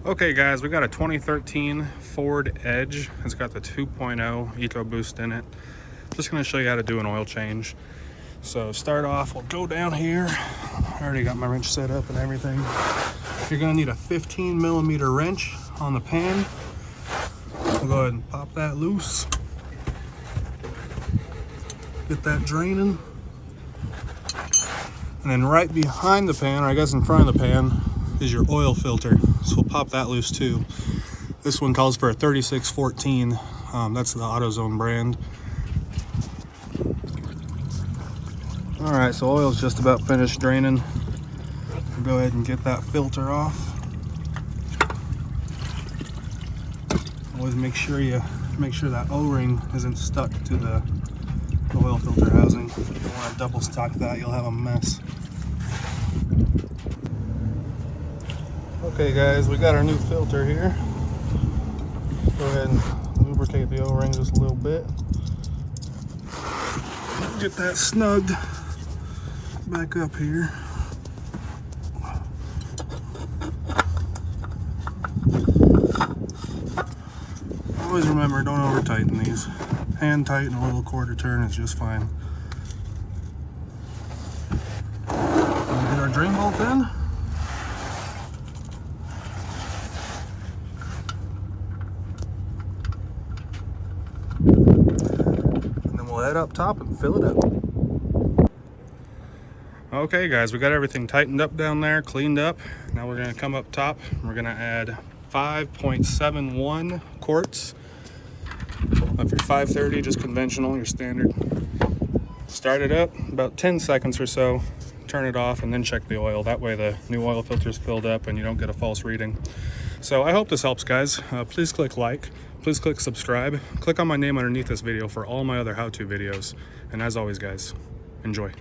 Okay guys, we got a 2013 Ford Edge. It's got the 2.0 EcoBoost in it. Just gonna show you how to do an oil change. So start off, we'll go down here. I already got my wrench set up and everything. You're gonna need a 15mm wrench on the pan. We'll go ahead and pop that loose. Get that draining. And then right behind the pan, or I guess in front of the pan, is your oil filter. So we'll pop that loose too. This one calls for a 3614. That's the AutoZone brand. All right, so oil's just about finished draining. We'll go ahead and get that filter off. Always make sure that O-ring isn't stuck to the oil filter housing. If you don't want to double stock that, you'll have a mess. Okay guys, we got our new filter here. Go ahead and lubricate the O-ring just a little bit. Get that snugged back up here. Always remember, don't over tighten these. Hand tighten a little quarter turn is just fine. We'll get our drain bolt in. And then we'll head up top and fill it up. Okay guys, we got everything tightened up down there, cleaned up. Now we're gonna come up top and we're gonna add 5.71 quarts of your 530, just conventional, your standard. Start it up about 10 seconds or so, turn it off, and then check the oil. That way the new oil filter is filled up and you don't get a false reading. So I hope this helps guys. Please click like, please click subscribe, click on my name underneath this video for all my other how-to videos. And as always guys, enjoy.